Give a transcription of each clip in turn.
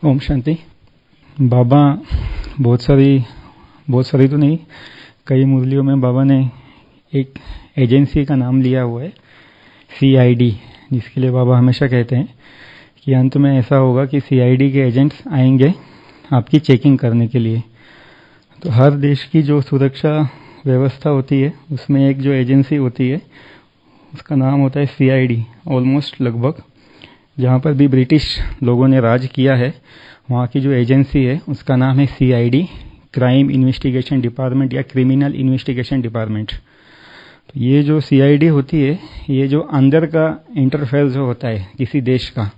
ओम शांति। बाबा बहुत सारी तो नहीं, कई मुरलियों में बाबा ने एक एजेंसी का नाम लिया हुआ है, CID, जिसके लिए बाबा हमेशा कहते हैं कि अंत में ऐसा होगा कि CID के एजेंट्स आएंगे आपकी चेकिंग करने के लिए। तो हर देश की जो सुरक्षा व्यवस्था होती है उसमें एक जो एजेंसी होती है उसका नाम होता है CID। ऑलमोस्ट लगभग जहाँ पर भी ब्रिटिश लोगों ने राज किया है वहाँ की जो एजेंसी है उसका नाम है CID, क्राइम इन्वेस्टिगेशन डिपार्टमेंट या क्रिमिनल इन्वेस्टिगेशन डिपार्टमेंट। तो ये जो CID होती है ये जो अंदर का इंटरफेयर जो होता है किसी देश का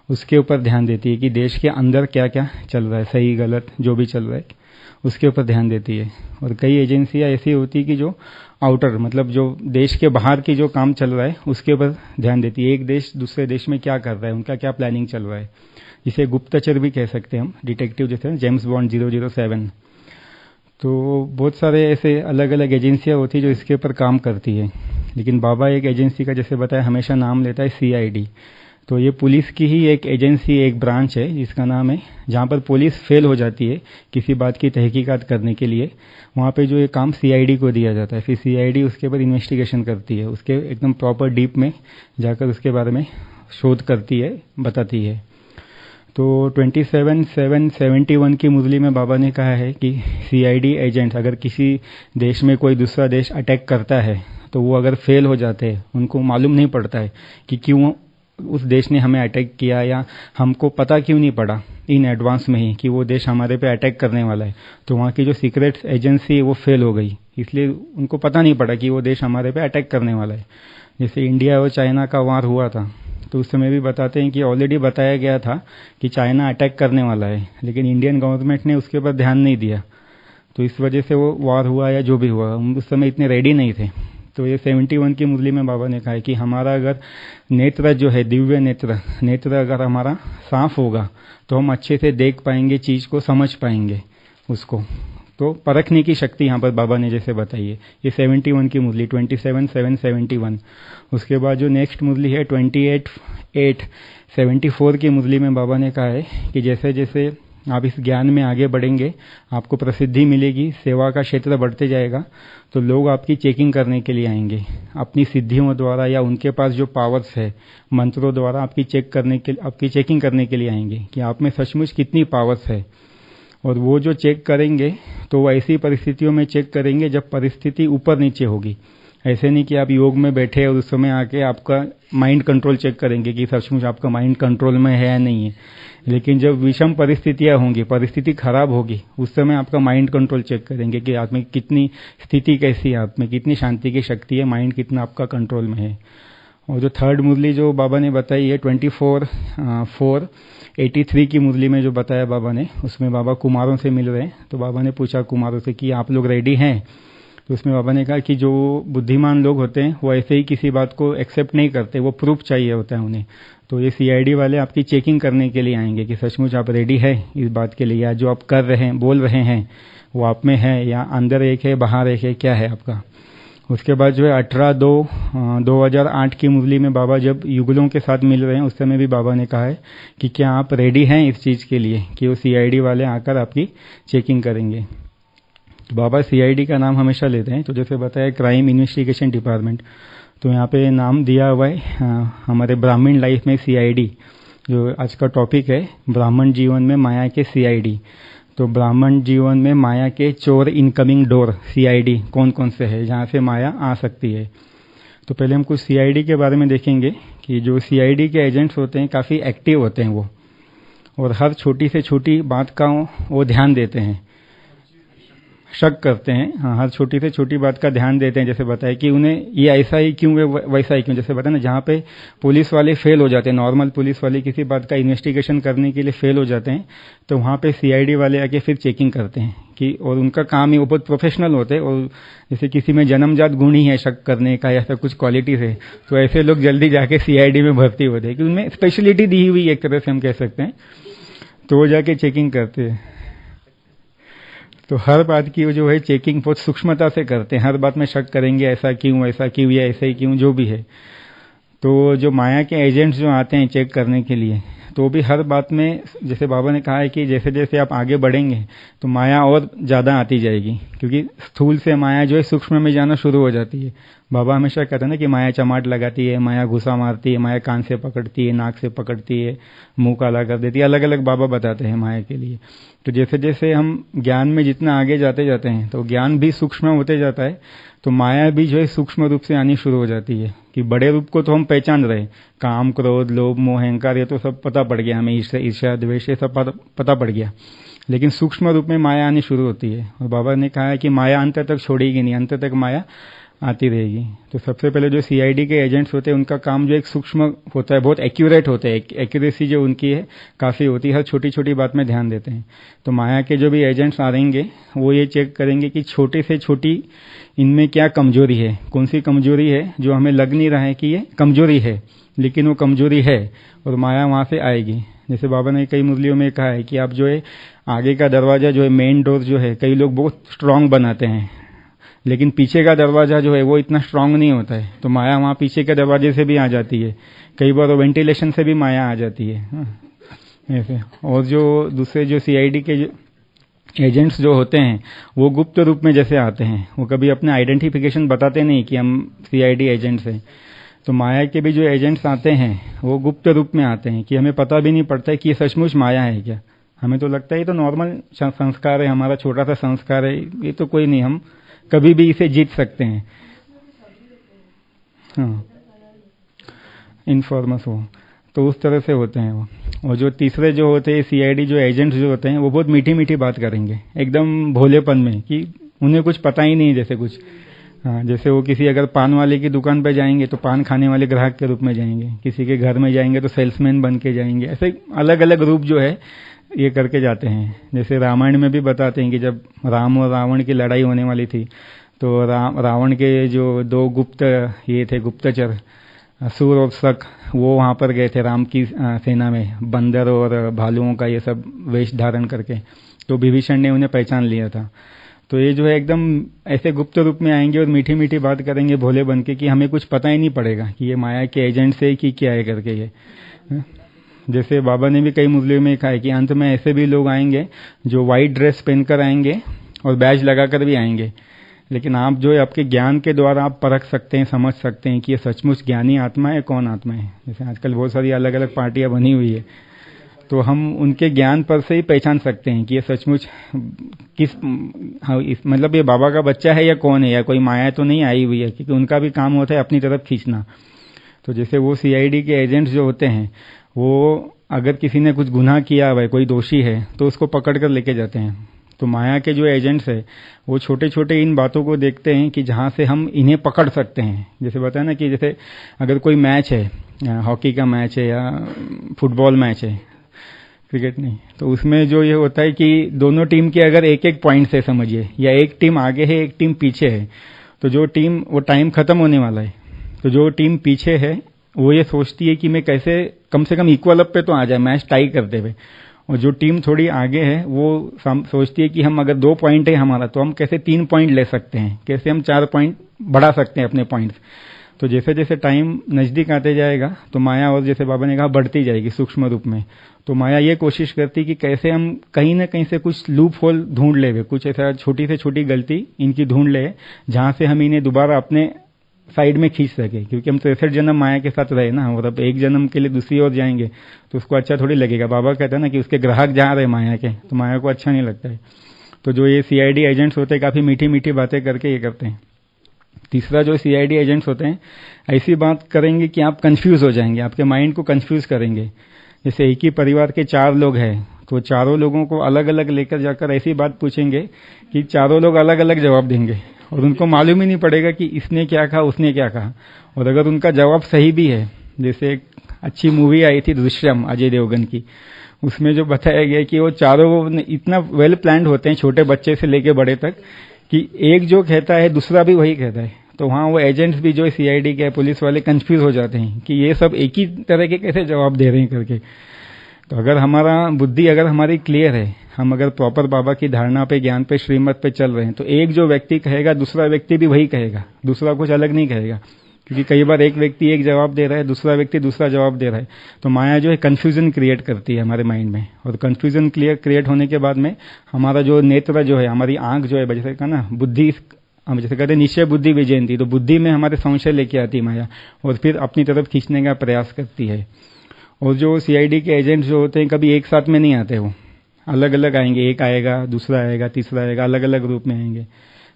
उसके ऊपर ध्यान देती है कि देश के अंदर क्या क्या चल रहा है, सही गलत जो भी चल रहा है उसके ऊपर ध्यान देती है। और कई एजेंसियां ऐसी होती है कि जो आउटर मतलब जो देश के बाहर की जो काम चल रहा है उसके ऊपर ध्यान देती है। एक देश दूसरे देश में क्या कर रहा है, उनका क्या प्लानिंग चल रहा है, जिसे गुप्तचर भी कह सकते हैं हम, डिटेक्टिव जैसे जेम्स बॉन्ड 007। तो बहुत सारे ऐसे अलग अलग एजेंसियां होती है जो इसके ऊपर काम करती है। लेकिन बाबा एक एजेंसी का जैसे बताया हमेशा नाम लेता है CID। तो ये पुलिस की ही एक एजेंसी, एक ब्रांच है जिसका नाम है, जहाँ पर पुलिस फेल हो जाती है किसी बात की तहकीकात करने के लिए, वहाँ पे जो ये काम CID को दिया जाता है। फिर CID उसके ऊपर इन्वेस्टिगेशन करती है, उसके एकदम प्रॉपर डीप में जाकर उसके बारे में शोध करती है, बताती है। तो 27/7/71 की मुरली में बाबा ने कहा है कि CID एजेंट अगर किसी देश में कोई दूसरा देश अटैक करता है तो वो अगर फेल हो जाते हैं, उनको मालूम नहीं पड़ता है कि क्यों उस देश ने हमें अटैक किया या हमको पता क्यों नहीं पड़ा इन एडवांस में ही कि वो देश हमारे पे अटैक करने वाला है, तो वहाँ की जो सीक्रेट एजेंसी है वो फेल हो गई, इसलिए उनको पता नहीं पड़ा कि वो देश हमारे पे अटैक करने वाला है। जैसे इंडिया और चाइना का वार हुआ था तो उस समय भी बताते हैं कि ऑलरेडी बताया गया था कि चाइना अटैक करने वाला है, लेकिन इंडियन गवर्नमेंट ने उसके ऊपर ध्यान नहीं दिया, तो इस वजह से वो वार हुआ या जो भी हुआ, हम उस समय इतने रेडी नहीं थे। तो ये 71 की मुरली में बाबा ने कहा है कि हमारा अगर नेत्र जो है, दिव्य नेत्र अगर हमारा साफ होगा तो हम अच्छे से देख पाएंगे, चीज को समझ पाएंगे उसको। तो परखने की शक्ति यहाँ पर बाबा ने जैसे बताई है। ये 71 की मुरली 27/7/71। उसके बाद जो नेक्स्ट मुरली है 28/8/74 की मुरली में बाबा ने कहा है कि जैसे जैसे आप इस ज्ञान में आगे बढ़ेंगे, आपको प्रसिद्धि मिलेगी, सेवा का क्षेत्र बढ़ते जाएगा, तो लोग आपकी चेकिंग करने के लिए आएंगे अपनी सिद्धियों द्वारा या उनके पास जो पावर्स है मंत्रों द्वारा आपकी चेकिंग करने के लिए आएंगे कि आप में सचमुच कितनी पावर्स है। और वो जो चेक करेंगे तो वो ऐसी परिस्थितियों में चेक करेंगे जब परिस्थिति ऊपर नीचे होगी। ऐसे नहीं कि आप योग में बैठे और उस समय आके आपका माइंड कंट्रोल चेक करेंगे कि सचमुच आपका माइंड कंट्रोल में है या नहीं है। लेकिन जब विषम परिस्थितियां होंगी, परिस्थिति खराब होगी, उस समय आपका माइंड कंट्रोल चेक करेंगे कि आप में कितनी स्थिति कैसी है, आप में कितनी शांति की शक्ति है, माइंड कितना आपका कंट्रोल में है। और जो थर्ड मुरली जो बाबा ने बताई है 24/4/83 की मुरली में जो बताया बाबा ने, उसमें बाबा कुमारों से मिल रहे हैं। तो बाबा ने पूछा कुमारों से कि आप लोग रेडी हैं? तो उसमें बाबा ने कहा कि जो बुद्धिमान लोग होते हैं वो ऐसे ही किसी बात को एक्सेप्ट नहीं करते, वो प्रूफ चाहिए होता है उन्हें। तो ये CID वाले आपकी चेकिंग करने के लिए आएंगे कि सचमुच आप रेडी है इस बात के लिए, या जो आप कर रहे हैं, बोल रहे हैं, वो आप में है या अंदर एक है बाहर एक है, क्या है आपका। उसके बाद जो है 18/2/2008 की मुरली में बाबा जब युगलों के साथ मिल रहे हैं उस समय भी बाबा ने कहा है कि क्या आप रेडी हैं इस चीज के लिए कि वो CID वाले आकर आपकी चेकिंग करेंगे। बाबा CID का नाम हमेशा लेते हैं, तो जैसे बताया क्राइम इन्वेस्टिगेशन डिपार्टमेंट, तो यहाँ पे नाम दिया हुआ है हमारे ब्राह्मण लाइफ में CID, जो आज का टॉपिक है, ब्राह्मण जीवन में माया के CID। तो ब्राह्मण जीवन में माया के चोर इनकमिंग डोर CID कौन कौन से है जहाँ से माया आ सकती है। तो पहले हम कुछ CID के बारे में देखेंगे कि जो CID के एजेंट्स होते हैं काफ़ी एक्टिव होते हैं वो, और हर छोटी से छोटी बात का वो ध्यान देते हैं, शक करते हैं, हाँ, हर छोटी से छोटी बात का ध्यान देते हैं। जैसे बताया कि उन्हें ये ऐसा ही क्यों है, वैसा ही क्यों। जैसे बताया ना, जहाँ पे पुलिस वाले फेल हो जाते हैं, नॉर्मल पुलिस वाले किसी बात का इन्वेस्टिगेशन करने के लिए फेल हो जाते हैं, तो वहाँ पे CID वाले आके फिर चेकिंग करते हैं कि, और उनका काम ही वो बहुत प्रोफेशनल होते हैं। और जैसे किसी में जन्मजात गुण ही है शक करने का या फिर कुछ क्वालिटीज है, तो ऐसे लोग जल्दी जाके CID में भर्ती होते हैं कि उनमें स्पेशलिटी दी हुई एक तरह से हम कह सकते हैं, तो वो जाके चेकिंग करते हैं। तो हर बात की जो है चेकिंग बहुत सूक्ष्मता से करते हैं, हर बात में शक करेंगे, ऐसा क्यों या ऐसे ही क्यों जो भी है। तो जो माया के एजेंट्स जो आते हैं चेक करने के लिए, तो भी हर बात में जैसे बाबा ने कहा है कि जैसे जैसे आप आगे बढ़ेंगे तो माया और ज़्यादा आती जाएगी, क्योंकि स्थूल से माया जो है सूक्ष्म में जाना शुरू हो जाती है। बाबा हमेशा कहते हैं ना कि माया चमाट लगाती है, माया घुसा मारती है, माया कान से पकड़ती है, नाक से पकड़ती है, मुंह काला कर देती है, अलग अलग बाबा बताते हैं माया के लिए। तो जैसे जैसे हम ज्ञान में जितना आगे जाते जाते हैं तो ज्ञान भी सूक्ष्म होते जाता है, तो माया भी जो है सूक्ष्म रूप से आनी शुरू हो जाती है। कि बड़े रूप को तो हम पहचान रहे, काम क्रोध लोभ मोह अहंकार, ये तो सब पता पड़ गया हमें, ईर्ष्या द्वेष ये सब पता पड़ गया, लेकिन सूक्ष्म रूप में माया आनी शुरू होती है। और बाबा ने कहा है कि माया अंत तक छोड़ेगी नहीं, अंत तक माया आती रहेगी। तो सबसे पहले जो सीआईडी के एजेंट्स होते हैं उनका काम जो एक सूक्ष्म होता है, बहुत एक्यूरेट होता है, एक्यूरेसी जो उनकी है काफ़ी होती है, हर छोटी छोटी बात में ध्यान देते हैं। तो माया के जो भी एजेंट्स आ रहेंगे वो ये चेक करेंगे कि छोटे से छोटी इनमें क्या कमजोरी है, कौन सी कमजोरी है जो हमें लग नहीं रहा है कि ये कमजोरी है, लेकिन वो कमजोरी है और माया वहाँ से आएगी। जैसे बाबा ने कई मुरलियों में कहा है कि आप जो है आगे का दरवाजा जो है, मेन डोर जो है, कई लोग बहुत स्ट्रांग बनाते हैं, लेकिन पीछे का दरवाजा जो है वो इतना स्ट्रांग नहीं होता है, तो माया वहाँ पीछे के दरवाजे से भी आ जाती है, कई बार वेंटिलेशन से भी माया आ जाती है ऐसे। और जो दूसरे जो सीआईडी के एजेंट्स जो होते हैं वो गुप्त रूप में जैसे आते हैं, वो कभी अपने आइडेंटिफिकेशन बताते नहीं कि हम सीआईडी एजेंट्स हैं। तो माया के भी जो एजेंट्स आते हैं वो गुप्त रूप में आते हैं कि हमें पता भी नहीं पड़ता है कि ये सचमुच माया है क्या। हमें तो लगता है ये तो नॉर्मल संस्कार है, हमारा छोटा सा संस्कार है, ये तो कोई नहीं, हम कभी भी इसे जीत सकते हैं। हाँ, इनफॉर्मस हो तो उस तरह से होते हैं वो। और जो तीसरे जो होते हैं सीआईडी जो एजेंट्स जो होते हैं वो बहुत मीठी मीठी बात करेंगे, एकदम भोलेपन में, कि उन्हें कुछ पता ही नहीं जैसे कुछ। हाँ, जैसे वो किसी अगर पान वाले की दुकान पर जाएंगे तो पान खाने वाले ग्राहक के रूप में जाएंगे, किसी के घर में जाएंगे तो सेल्समैन बन के जाएंगे, ऐसे अलग अलग रूप जो है ये करके जाते हैं। जैसे रामायण में भी बताते हैं कि जब राम और रावण की लड़ाई होने वाली थी तो रावण के जो दो गुप्त ये थे गुप्तचर, सूर और शक, वो वहाँ पर गए थे राम की सेना में, बंदर और भालुओं का ये सब वेश धारण करके, तो विभीषण ने उन्हें पहचान लिया था। तो ये जो है एकदम ऐसे गुप्त रूप में आएंगे और मीठी मीठी बात करेंगे भोले बन के, कि हमें कुछ पता ही नहीं पड़ेगा कि ये माया के एजेंट से कि क्या है करके ये। जैसे बाबा ने भी कई मुरलियों में कहा है कि अंत में ऐसे भी लोग आएंगे जो व्हाइट ड्रेस पहनकर आएंगे और बैज लगाकर भी आएंगे, लेकिन आप जो है आपके ज्ञान के द्वारा आप परख सकते हैं, समझ सकते हैं कि ये सचमुच ज्ञानी आत्मा है, कौन आत्मा है। जैसे आजकल बहुत सारी अलग अलग पार्टियां बनी हुई है, तो हम उनके ज्ञान पर से ही पहचान सकते हैं कि ये सचमुच किस मतलब ये बाबा का बच्चा है या कौन है, या कोई माया तो नहीं आई हुई है, क्योंकि उनका भी काम होता है अपनी तरफ खींचना। तो जैसे वो सीआईडी के एजेंट्स जो होते हैं वो अगर किसी ने कुछ गुनाह किया हुआ है, कोई दोषी है, तो उसको पकड़ कर लेके जाते हैं। तो माया के जो एजेंट्स है वो छोटे छोटे इन बातों को देखते हैं कि जहाँ से हम इन्हें पकड़ सकते हैं। जैसे बताया ना कि जैसे अगर कोई मैच है, हॉकी का मैच है या फुटबॉल मैच है, क्रिकेट नहीं, तो उसमें जो ये होता है कि दोनों टीम के अगर एक एक पॉइंट से समझिए, या एक टीम आगे है एक टीम पीछे है, तो जो टीम वो टाइम खत्म होने वाला है, तो जो टीम पीछे है वो ये सोचती है कि मैं कैसे कम से कम इक्वल अप पे तो आ जाए, मैच टाई करते हुए। और जो टीम थोड़ी आगे है वो सोचती है कि हम अगर 2 पॉइंट है हमारा, तो हम कैसे 3 पॉइंट ले सकते हैं, कैसे हम 4 पॉइंट बढ़ा सकते हैं अपने पॉइंट्स। तो जैसे जैसे टाइम नजदीक आते जाएगा तो माया और जैसे बाबा ने कहा बढ़ती जाएगी सूक्ष्म रूप में। तो माया ये कोशिश करती कि कैसे हम कहीं ना कहीं से कुछ लूप होल ढूंढ ले, कुछ ऐसा छोटी से छोटी गलती इनकी ढूंढ ले जहां से हम इन्हें दोबारा अपने साइड में खींच सके, क्योंकि हम 63 जन्म माया के साथ रहे ना, और अब एक जन्म के लिए दूसरी ओर जाएंगे तो उसको अच्छा थोड़ी लगेगा। बाबा कहता है ना कि उसके ग्राहक जहाँ रहे माया के, तो माया को अच्छा नहीं लगता है। तो जो ये सीआईडी एजेंट्स होते हैं काफी मीठी मीठी बातें करके ये करते हैं। तीसरा जो सीआईडी एजेंट्स होते हैं ऐसी बात करेंगे कि आप कंफ्यूज हो जाएंगे, आपके माइंड को कंफ्यूज करेंगे। जैसे एक ही परिवार के 4 लोग हैं तो चारों लोगों को अलग अलग लेकर जाकर ऐसी बात पूछेंगे कि चारों लोग अलग अलग जवाब देंगे और उनको मालूम ही नहीं पड़ेगा कि इसने क्या कहा उसने क्या कहा। और अगर उनका जवाब सही भी है, जैसे एक अच्छी मूवी आई थी दृश्यम अजय देवगन की, उसमें जो बताया गया कि वो चारों इतना वेल प्लान्ड होते हैं छोटे बच्चे से लेके बड़े तक, कि एक जो कहता है दूसरा भी वही कहता है। तो वहाँ वो एजेंट्स भी जो सीआईडी के पुलिस वाले कंफ्यूज हो जाते हैं कि ये सब एक ही तरह के कैसे जवाब दे रहे हैं करके। तो अगर हमारा बुद्धि अगर हमारी क्लियर है, हम अगर प्रॉपर बाबा की धारणा पे ज्ञान पे श्रीमत पे चल रहे हैं, तो एक जो व्यक्ति कहेगा दूसरा व्यक्ति भी वही कहेगा, दूसरा कुछ अलग नहीं कहेगा, क्योंकि कई बार एक व्यक्ति एक जवाब दे रहा है, दूसरा व्यक्ति दूसरा जवाब दे रहा है, तो माया जो है कन्फ्यूजन क्रिएट करती है हमारे माइंड में, और कन्फ्यूजन क्रिएट होने के बाद में हमारा जो नेत्र जो है, हमारी आंख जो है, जैसे कहा ना बुद्धि, हम जैसे कहते हैं निश्चय बुद्धि विजयंती, तो बुद्धि में हमारे संशय लेके आती है माया और फिर अपनी तरफ खींचने का प्रयास करती है। और जो सीआईडी के एजेंट जो होते हैं कभी एक साथ में नहीं आते, वो अलग अलग आएंगे, एक आएगा, दूसरा आएगा, तीसरा आएगा, अलग अलग रूप में आएंगे।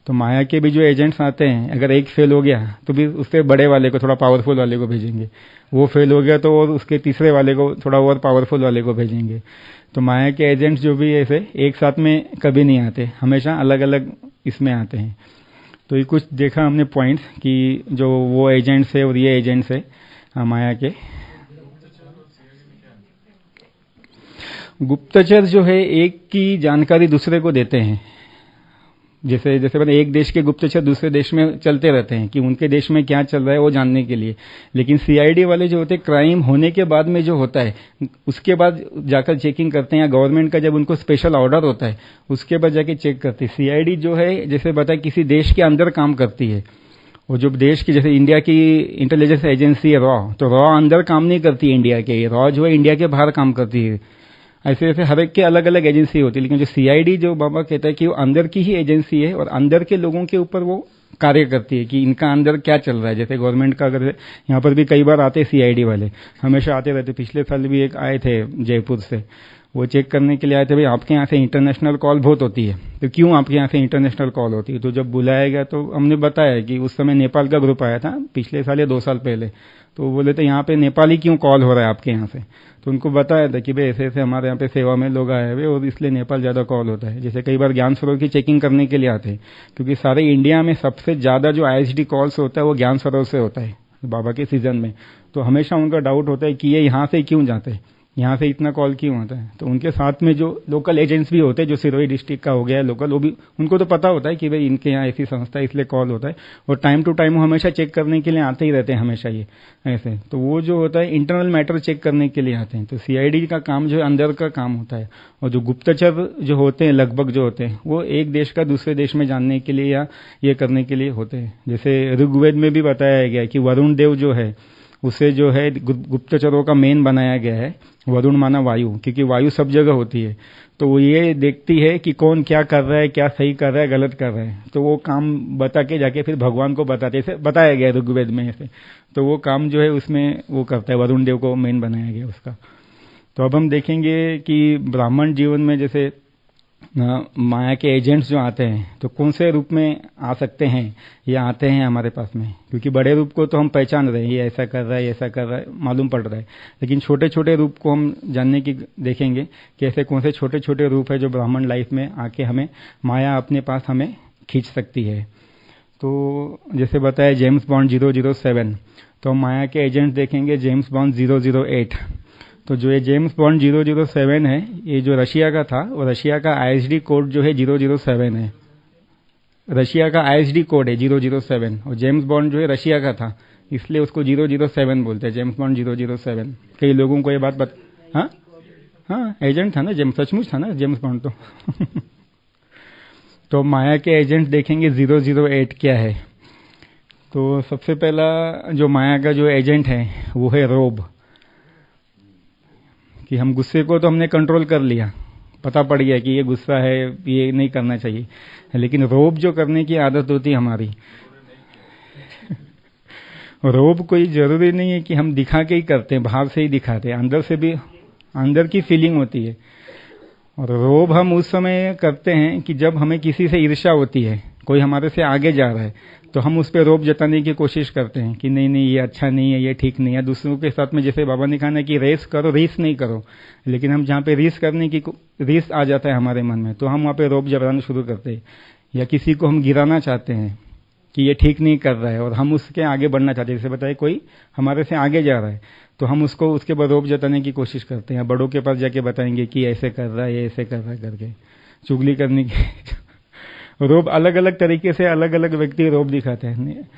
तो माया के भी जो एजेंट्स आते हैं, अगर एक फेल हो गया तो भी उससे बड़े वाले को, थोड़ा पावरफुल वाले को भेजेंगे, वो फेल हो गया तो और उसके तीसरे वाले को, थोड़ा और पावरफुल वाले को भेजेंगे। तो माया के एजेंट्स जो भी ऐसे एक साथ में कभी नहीं आते, हमेशा अलग अलग इसमें आते हैं। तो ये कुछ देखा हमने पॉइंट्स कि जो वो एजेंट्स है और ये एजेंट्स है माया के। गुप्तचर जो है एक की जानकारी दूसरे को देते हैं, जैसे जैसे मतलब एक देश के गुप्तचर दूसरे देश में चलते रहते हैं कि उनके देश में क्या चल रहा है वो जानने के लिए। लेकिन सीआईडी वाले जो होते हैं क्राइम होने के बाद में जो होता है उसके बाद जाकर चेकिंग करते हैं, या गवर्नमेंट का जब उनको स्पेशल ऑर्डर होता है उसके बाद जाके चेक करते हैं। सीआईडी जो है जैसे बताया किसी देश के अंदर काम करती है, और जो देश की, जैसे इंडिया की इंटेलिजेंस एजेंसी है रॉ, तो रॉ अंदर काम नहीं करती है इंडिया के, रॉ जो है इंडिया के बाहर काम करती है। ऐसे ऐसे हर एक के अलग अलग एजेंसी होती है, लेकिन जो सीआईडी जो बाबा कहता है कि वो अंदर की ही एजेंसी है और अंदर के लोगों के ऊपर वो कार्य करती है कि इनका अंदर क्या चल रहा है। जैसे गवर्नमेंट का, अगर यहाँ पर भी कई बार आते सीआईडी वाले, हमेशा आते रहते। पिछले साल भी एक आए थे जयपुर से, वो चेक करने के लिए आए थे, भाई आपके यहाँ से इंटरनेशनल कॉल बहुत होती है, तो क्यों आपके यहाँ से इंटरनेशनल कॉल होती है। तो जब बुलाया गया तो हमने बताया कि उस समय नेपाल का ग्रुप आया था पिछले साल या 2 साल पहले, तो बोले थे यहाँ पे नेपाली क्यों कॉल हो रहा है आपके यहाँ से। तो उनको बताया था कि भाई ऐसे ऐसे हमारे यहाँ पे सेवा में लोग आए हुए और इसलिए नेपाल ज़्यादा कॉल होता है। जैसे कई बार ज्ञान सरोवर की चेकिंग करने के लिए आते हैं, क्योंकि सारे इंडिया में सबसे ज़्यादा जो आईएसडी कॉल्स होता है वो ज्ञान सरोवर से होता है बाबा के सीजन में। तो हमेशा उनका डाउट होता है कि ये यहाँ से क्यों जाते हैं, यहाँ से इतना कॉल क्यों आता है। तो उनके साथ में जो लोकल एजेंट्स भी होते हैं, जो सिरोही डिस्ट्रिक्ट का हो गया है लोकल, वो भी, उनको तो पता होता है कि भाई इनके यहाँ ऐसी संस्था है इसलिए कॉल होता है, और टाइम टू टाइम वो हमेशा चेक करने के लिए आते ही रहते हैं हमेशा ये ऐसे। तो वो जो होता है इंटरनल मैटर चेक करने के लिए आते हैं। तो सीआईडी का काम जो है अंदर का काम होता है, और जो गुप्तचर जो होते हैं लगभग जो होते हैं वो एक देश का दूसरे देश में जानने के लिए या ये करने के लिए होते हैं। जैसे ऋग्वेद में भी बताया गया है कि वरुण देव जो है उसे जो है गुप्तचरों का मेन बनाया गया है। वरुण माना वायु, क्योंकि वायु सब जगह होती है, तो वो ये देखती है कि कौन क्या कर रहा है, क्या सही कर रहा है, गलत कर रहा है, तो वो काम बता के जाके फिर भगवान को बताते, ऐसे बताया गया है ऋग्वेद में ऐसे। तो वो काम जो है उसमें वो करता है, वरुण देव को मेन बनाया गया उसका। तो अब हम देखेंगे कि ब्राह्मण जीवन में जैसे माया के एजेंट्स जो आते हैं तो कौन से रूप में आ सकते हैं या आते हैं हमारे पास में, क्योंकि बड़े रूप को तो हम पहचान रहे हैं, ये ऐसा कर रहा है, ऐसा कर रहा है, मालूम पड़ रहा है, लेकिन छोटे छोटे रूप को हम जानने की देखेंगे कि ऐसे कौन से छोटे छोटे रूप है जो ब्राह्मण लाइफ में आके हमें माया अपने पास हमें खींच सकती है। तो जैसे बताया जेम्स बॉन्ड 007, तो हम माया के एजेंट देखेंगे जेम्स बॉन्ड 008। तो जो ये जेम्स बॉन्ड 007 है, ये जो रशिया का था, और रशिया का आईएसडी कोड जो है 007 है, रशिया का आईएसडी कोड है 007, और जेम्स बॉन्ड जो है रशिया का था, इसलिए उसको 007 बोलते हैं, जेम्स बॉन्ड 007। कई लोगों को ये बात हाँ एजेंट था ना जेम्स, सचमुच था ना जेम्स बॉन्ड तो तो माया के एजेंट देखेंगे 008 क्या है। तो सबसे पहला जो माया का जो एजेंट है वो है रोब, कि हम गुस्से को तो हमने कंट्रोल कर लिया, पता पड़ गया कि ये गुस्सा है, ये नहीं करना चाहिए, लेकिन रोब जो करने की आदत होती है हमारी रोब कोई जरूरी नहीं है कि हम दिखा के ही करते हैं, बाहर से ही दिखाते हैं, अंदर से भी अंदर की फीलिंग होती है। और रोब हम उस समय करते हैं कि जब हमें किसी से ईर्ष्या होती है, कोई हमारे से आगे जा रहा है, तो हम उस पर रोब जताने की कोशिश करते हैं कि नहीं नहीं ये अच्छा नहीं है, ये ठीक नहीं है। दूसरों के साथ में जैसे बाबा ने कहा ना कि रेस करो, रीस नहीं करो, लेकिन हम जहाँ पे रीस करने की रीस आ जाता है हमारे मन में, तो हम वहाँ पे रोब जताना शुरू करते हैं। या किसी को हम गिराना चाहते हैं कि ये ठीक नहीं कर रहा है और हम उसके आगे बढ़ना चाहते हैं, जैसे बताए कोई हमारे से आगे जा रहा है तो हम उसको उसके बाद रोब जताने की कोशिश करते हैं, बड़ों के पास जाके बताएंगे कि ऐसे कर रहा है, ऐसे कर रहा है करके चुगली करने की रोब अलग अलग तरीके से अलग अलग व्यक्ति रोब दिखाते हैं।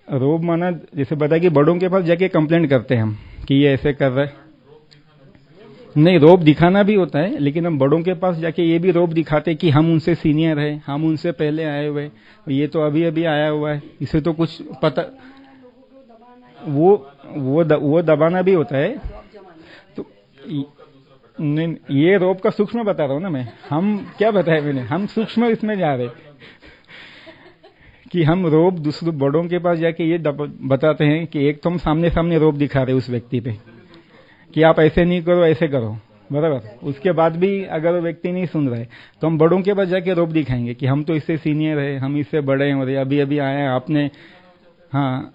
रोब माना जैसे बताया कि बड़ों के पास जाके कंप्लेंट करते हैं हम कि ये ऐसे कर रहा है, नहीं, रोब दिखाना भी होता है, लेकिन हम बड़ों के पास जाके ये भी रोब दिखाते कि हम उनसे सीनियर है, हम उनसे पहले आए हुए, ये तो अभी अभी आया हुआ है, इसे तो कुछ पता। वो दबाना भी होता है। तो नहीं, ये रोब का सूक्ष्म बता रहा हूँ ना मैं। हम क्या बताया मैंने, हम सूक्ष्म इसमें जा रहे कि हम रोब दूसरे बड़ों के पास जाके ये बताते हैं कि एक तो हम सामने सामने रोब दिखा रहे उस व्यक्ति पे कि आप ऐसे नहीं करो, ऐसे करो, बराबर। उसके बाद भी अगर वो व्यक्ति नहीं सुन रहा है तो हम बड़ों के पास जाके रोब दिखाएंगे कि हम तो इससे सीनियर है, हम इससे बड़े हैं, और अभी अभी आए हैं आपने। हाँ,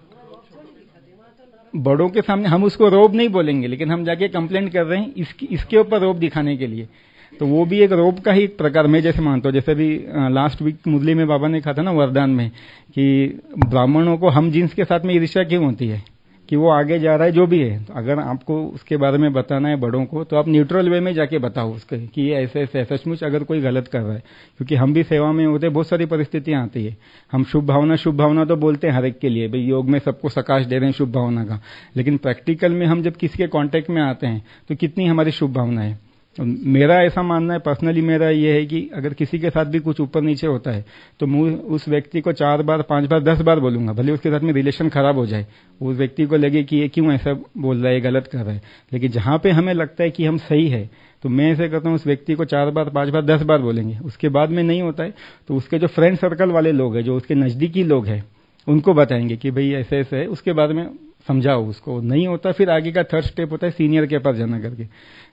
बड़ों के सामने हम उसको रोब नहीं बोलेंगे, लेकिन हम जाके कंप्लेंट कर रहे हैं इसके ऊपर रोब दिखाने के लिए। तो वो भी एक रोब का ही एक प्रकार मैं जैसे मानता हूँ। जैसे भी लास्ट वीक मुरली में बाबा ने कहा था ना वरदान में कि ब्राह्मणों को हम जीन्स के साथ में ईर्ष्या क्यों होती है, कि वो आगे जा रहा है जो भी है। तो अगर आपको उसके बारे में बताना है बड़ों को, तो आप न्यूट्रल वे में जाके बताओ उसके कि ये ऐसे ऐसे सचमुच अगर कोई गलत कर रहा है। क्योंकि हम भी सेवा में होते, बहुत सारी परिस्थितियां आती है। हम शुभ भावना तो बोलते हैं हर एक के लिए, भाई योग में सबको सकाश दे रहे हैं शुभ भावना का, लेकिन प्रैक्टिकल में हम जब किसी के कांटेक्ट में आते हैं तो कितनी हमारी शुभ भावना है। मेरा ऐसा मानना है, पर्सनली मेरा ये है कि अगर किसी के साथ भी कुछ ऊपर नीचे होता है तो मैं उस व्यक्ति को 4 बार 5 बार 10 बार बोलूंगा, भले उसके साथ में रिलेशन खराब हो जाए, उस व्यक्ति को लगे कि ये क्यों ऐसा बोल रहा है, गलत कर रहा है। लेकिन जहां पे हमें लगता है कि हम सही है तो मैं ऐसे करता हूँ, उस व्यक्ति को 4 बार 5 बार 10 बार बोलेंगे। उसके बाद में नहीं होता है तो उसके जो फ्रेंड सर्कल वाले लोग हैं, जो उसके नजदीकी लोग हैं, उनको बताएंगे कि भाई ऐसे ऐसे है, उसके बाद में समझाओ उसको। नहीं होता फिर आगे का थर्ड स्टेप होता है सीनियर के पास जाना करके।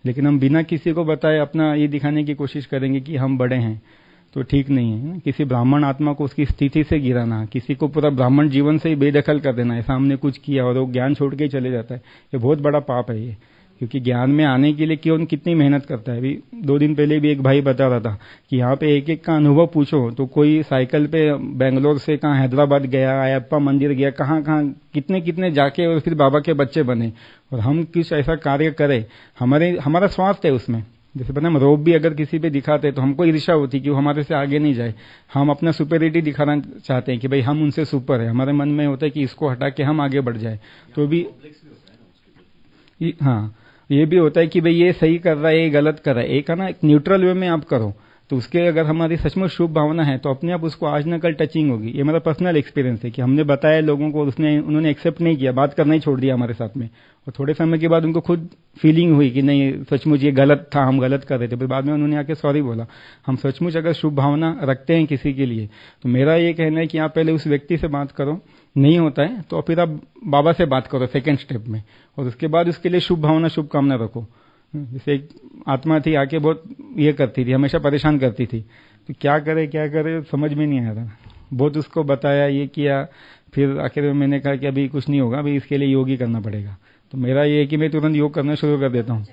लेकिन हम बिना किसी को बताए अपना ये दिखाने की कोशिश करेंगे कि हम बड़े हैं, तो ठीक नहीं है। किसी ब्राह्मण आत्मा को उसकी स्थिति से गिराना, किसी को पूरा ब्राह्मण जीवन से ही बेदखल कर देना, ऐसा हमने कुछ किया और वो ज्ञान छोड़ के ही चले जाता है, ये बहुत बड़ा पाप है ये। क्योंकि ज्ञान में आने के लिए क्यों कितनी मेहनत करता है। अभी 2 दिन पहले भी एक भाई बता रहा था कि यहाँ पे एक एक का अनुभव पूछो तो कोई साइकिल पे बेंगलोर से कहाँ हैदराबाद गया, अयप्पा मंदिर गया, कहाँ कहाँ कितने कितने जाके और फिर बाबा के बच्चे बने। और हम कुछ ऐसा कार्य करें, हमारा स्वार्थ है उसमें। जैसे पता हम रोब भी अगर किसी पे दिखाते तो हमको ईर्ष्या होती कि वो हमारे से आगे नहीं जाए। हम अपना सुपेरिटी दिखाना चाहते हैं कि भाई हम उनसे सुपर है। हमारे मन में होता है कि इसको हटा के हम आगे बढ़ जाए। तो भी हाँ, ये भी होता है कि भाई ये सही कर रहा है, ये गलत कर रहा है। एक है ना, एक न्यूट्रल वे में आप करो तो उसके अगर हमारी सचमुच शुभ भावना है तो अपने आप उसको आज न कल टचिंग होगी। ये मेरा पर्सनल एक्सपीरियंस है कि हमने बताया लोगों को, उन्होंने एक्सेप्ट नहीं किया, बात करना ही छोड़ दिया हमारे साथ में। और थोड़े समय के बाद उनको खुद फीलिंग हुई कि नहीं सचमुच ये गलत था, हम गलत कर रहे थे। फिर बाद में उन्होंने आके सॉरी बोला। हम सचमुच अगर शुभ भावना रखते हैं किसी के लिए तो मेरा ये कहना है कि आप पहले उस व्यक्ति से बात करो, नहीं होता है तो फिर आप बाबा से बात करो सेकेंड स्टेप में, और उसके बाद उसके लिए शुभ भावना शुभकामना रखो। जैसे एक आत्मा थी आके बहुत ये करती थी, हमेशा परेशान करती थी, तो क्या करे समझ में नहीं आया था। बहुत उसको बताया, ये किया, फिर आखिर में मैंने कहा कि अभी कुछ नहीं होगा, अभी इसके लिए योग ही करना पड़ेगा। तो मेरा ये है कि मैं तुरंत योग करना शुरू कर देता हूँ,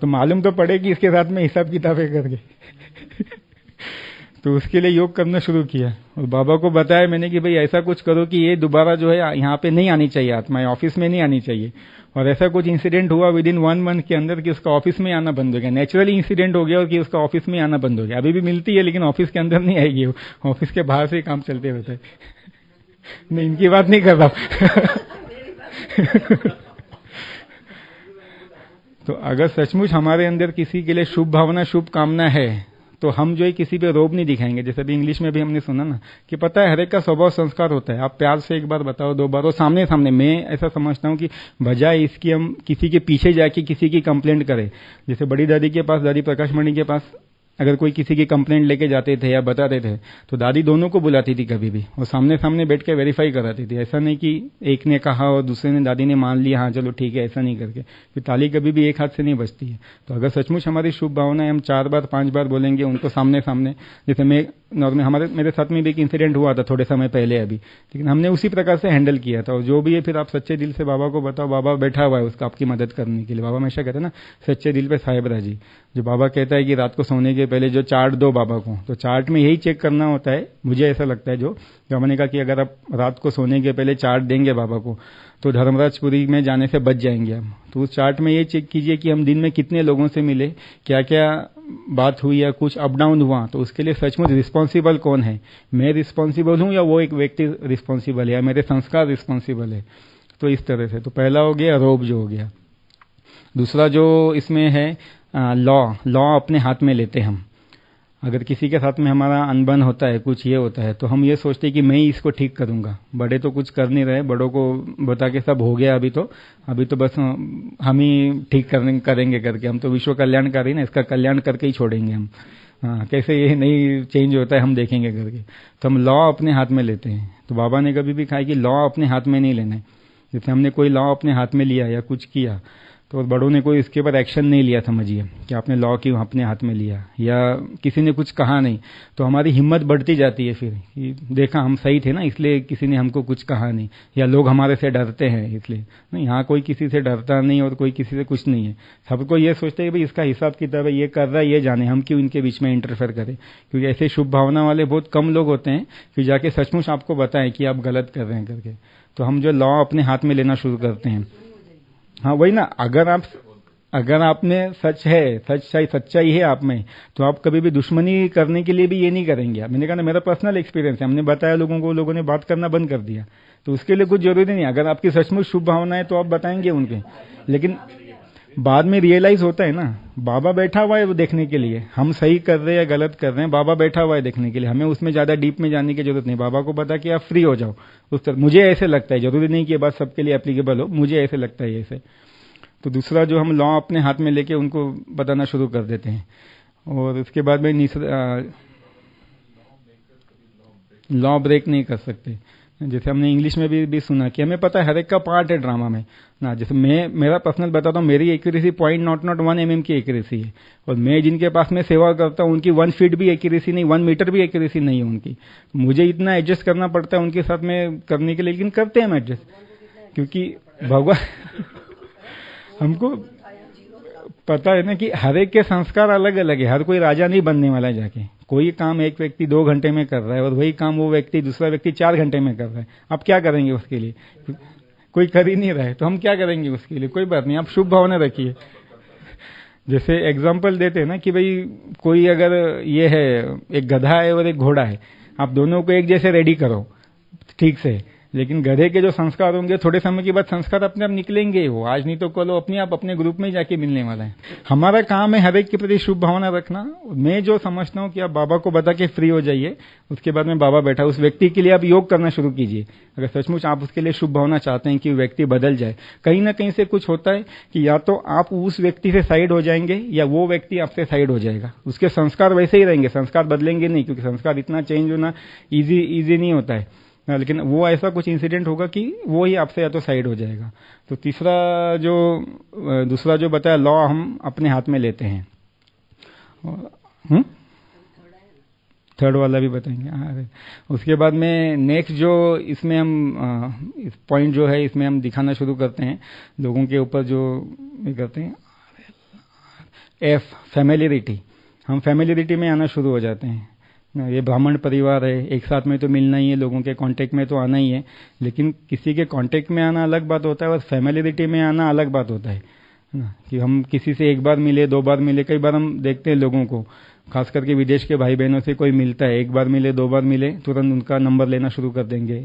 तो मालूम तो पड़े कि इसके साथ में हिसाब किताबें करके तो उसके लिए योग करना शुरू किया। और बाबा को बताया मैंने कि भाई ऐसा कुछ करो कि ये दोबारा जो है यहाँ पे नहीं आनी चाहिए, आत्मा ऑफिस में नहीं आनी चाहिए। और ऐसा कुछ इंसिडेंट हुआ विद इन 1 मंथ के अंदर कि उसका ऑफिस में आना बंद हो गया। नेचुरली इंसिडेंट हो गया और कि उसका ऑफिस में आना बंद हो गया। अभी भी मिलती है लेकिन ऑफिस के अंदर नहीं आएगी, ऑफिस के बाहर से ही काम चलते रहता है मैं इनकी बात नहीं कर रहा तो अगर सचमुच हमारे अंदर किसी के लिए शुभ भावना शुभ कामना है तो हम जो है किसी पे रोब नहीं दिखाएंगे। जैसे अभी इंग्लिश में भी हमने सुना ना कि पता है हर एक का स्वभाव संस्कार होता है। आप प्यार से एक बार बताओ, 2 बार, और सामने सामने। मैं ऐसा समझता हूँ कि बजाय इसकी हम किसी के पीछे जाके किसी की कंप्लेंट करें। जैसे बड़ी दादी के पास, दादी प्रकाश मणि के पास अगर कोई किसी की कंप्लेंट लेके जाते थे या बताते थे तो दादी दोनों को बुलाती थी कभी भी, और सामने सामने बैठ के वेरीफाई कराती थी। ऐसा नहीं कि एक ने कहा और दूसरे ने, दादी ने मान लिया हाँ चलो ठीक है, ऐसा नहीं करके। फिर ताली कभी भी एक हाथ से नहीं बजती है। तो अगर सचमुच हमारी शुभ भावना है, हम 4 बार 5 बार बोलेंगे उनको सामने सामने। जैसे मैं नॉर्मल मेरे साथ में भी एक इंसिडेंट हुआ था थोड़े समय पहले अभी, लेकिन हमने उसी प्रकार से हैंडल किया था। और जो भी है फिर आप सच्चे दिल से बाबा को बताओ, बाबा बैठा हुआ है उसका आपकी मदद करने के लिए। बाबा हमेशा कहते हैं ना, सच्चे दिल पे साहेब राजी। जो बाबा कहता है कि रात को सोने के पहले जो चार्ट दो बाबा को, तो चार्ट में यही चेक करना होता है, मुझे ऐसा लगता है। जो मैंने कहा कि अगर आप रात को सोने के पहले चार्ट देंगे बाबा को तो धर्मराजपुरी में जाने से बच जाएंगे हम। तो उस चार्ट में ये चेक कीजिए कि हम दिन में कितने लोगों से मिले, क्या क्या बात हुई या कुछ अप डाउन हुआ, तो उसके लिए सचमुच रिस्पॉन्सिबल कौन है। मैं रिस्पॉन्सिबल हूं या वो एक व्यक्ति रिस्पॉन्सिबल है या मेरे संस्कार रिस्पॉन्सिबल है। तो इस तरह से तो पहला हो गया रोब जो हो गया। दूसरा जो इसमें है लॉ अपने हाथ में लेते हम। अगर किसी के साथ में हमारा अनबन होता है, कुछ ये होता है, तो हम ये सोचते हैं कि मैं ही इसको ठीक करूंगा। बड़े तो कुछ कर नहीं रहे, बड़ों को बता के सब हो गया, अभी तो बस हम ही ठीक करेंगे करके, हम तो विश्व कल्याणकारी ना, इसका कल्याण करके ही छोड़ेंगे हम। हाँ, कैसे ये नहीं चेंज होता है हम देखेंगे करके। तो हम लॉ अपने हाथ में लेते हैं। तो बाबा ने कभी भी कहा कि लॉ अपने हाथ में नहीं लेना है। जैसे हमने कोई लॉ अपने हाथ में लिया या कुछ किया, तो बड़ों ने कोई इसके ऊपर एक्शन नहीं लिया, समझिए कि आपने लॉ क्यों अपने हाथ में लिया, या किसी ने कुछ कहा नहीं, तो हमारी हिम्मत बढ़ती जाती है फिर कि देखा हम सही थे ना, इसलिए किसी ने हमको कुछ कहा नहीं, या लोग हमारे से डरते हैं इसलिए नहीं। यहाँ कोई किसी से डरता नहीं और कोई किसी से कुछ नहीं है। सबको ये सोचते हैं भाई इसका हिसाब किताब है, ये कर रहा है, ये जाने, हम क्यों इनके बीच में इंटरफेयर करें। क्योंकि ऐसे शुभ भावना वाले बहुत कम लोग होते हैं कि जाके सचमुच आपको बताएं कि आप गलत कर रहे हैं करके। तो हम जो लॉ अपने हाथ में लेना शुरू करते हैं, हाँ वही ना, अगर आप में सच्चाई है आप में, तो आप कभी भी दुश्मनी करने के लिए भी ये नहीं करेंगे। मैंने कहा ना, मेरा पर्सनल एक्सपीरियंस है, हमने बताया लोगों को, लोगों ने बात करना बंद कर दिया। तो उसके लिए कुछ जरूरी नहीं, अगर आपकी सचमुच शुभ भावना है तो आप बताएंगे उनके। लेकिन बाद में रियलाइज होता है ना, बाबा बैठा हुआ है वो देखने के लिए, हम सही कर रहे हैं या गलत कर रहे हैं, बाबा बैठा हुआ है देखने के लिए। हमें उसमें ज्यादा डीप में जाने की जरूरत नहीं। बाबा को पता कि आप फ्री हो जाओ उस तरह। मुझे ऐसे लगता है, जरूरी नहीं कि ये बात सबके लिए एप्लीकेबल हो, मुझे ऐसे लगता है ऐसे। तो दूसरा जो हम लॉ अपने हाथ में लेके उनको बताना शुरू कर देते हैं। और उसके बाद में लॉ ब्रेक नहीं कर सकते। जैसे हमने इंग्लिश में भी सुना कि हमें पता है हर एक का पार्ट है ड्रामा में ना। जैसे मेरा पर्सनल बताता हूँ, मेरी एक्यूरेसी 0.1 mm की एक्यूरेसी है, और मैं जिनके पास में सेवा करता हूँ उनकी 1 फीट भी एक्यूरेसी नहीं, 1 मीटर भी एक्यूरेसी नहीं है उनकी। मुझे इतना एडजस्ट करना पड़ता है उनके साथ में करने के लिए, लेकिन करते हैं हम एडजस्ट, क्योंकि भगवान हमको पता है ना कि हर एक के संस्कार अलग अलग है। हर कोई राजा नहीं बनने वाला है जाके। कोई काम एक व्यक्ति 2 घंटे में कर रहा है और वही काम वो व्यक्ति दूसरा व्यक्ति 4 घंटे में कर रहा है। आप क्या करेंगे उसके लिए? कोई कर ही नहीं रहा है, तो हम क्या करेंगे उसके लिए? कोई बात नहीं, आप शुभ भावना रखिए। जैसे एग्जाम्पल देते हैं ना कि भाई कोई अगर ये है, एक गधा है और एक घोड़ा है, आप दोनों को एक जैसे रेडी करो ठीक से, लेकिन गधे के जो संस्कार होंगे थोड़े समय के बाद संस्कार अपने आप निकलेंगे। वो आज नहीं तो कल अपने आप अपने ग्रुप में ही जाके मिलने वाला है। हमारा काम है हर एक के प्रति शुभ भावना रखना। मैं जो समझता हूँ कि आप बाबा को बता के फ्री हो जाइए, उसके बाद में बाबा बैठा, उस व्यक्ति के लिए आप योग करना शुरू कीजिए। अगर सचमुच आप उसके लिए शुभ भावना चाहते हैं कि व्यक्ति बदल जाए, कहीं ना कहीं से कुछ होता है कि या तो आप उस व्यक्ति से साइड हो जाएंगे या वो व्यक्ति आपसे साइड हो जाएगा। उसके संस्कार वैसे ही रहेंगे, संस्कार बदलेंगे नहीं, क्योंकि संस्कार इतना चेंज होना इजी नहीं होता है। लेकिन वो ऐसा कुछ इंसिडेंट होगा कि वो ही आपसे या तो साइड हो जाएगा। तो दूसरा जो बताया, लॉ हम अपने हाथ में लेते हैं। थर्ड वाला भी बताएंगे। उसके बाद में नेक्स्ट जो इसमें हम इस पॉइंट जो है इसमें हम दिखाना शुरू करते हैं लोगों के ऊपर, जो ये करते हैं एफ, फैमिलियरिटी। हम फैमिलियरिटी में आना शुरू हो जाते हैं। ये ब्राह्मण परिवार है, एक साथ में तो मिलना ही है, लोगों के कांटेक्ट में तो आना ही है, लेकिन किसी के कांटेक्ट में आना अलग बात होता है और फैमिलियरिटी में आना अलग बात होता है ना। कि हम किसी से 1 बार मिले, 2 बार मिले, कई बार हम देखते हैं लोगों को, खास करके विदेश के भाई बहनों से कोई मिलता है, 1 बार मिले, 2 बार मिले, तुरंत उनका नंबर लेना शुरू कर देंगे,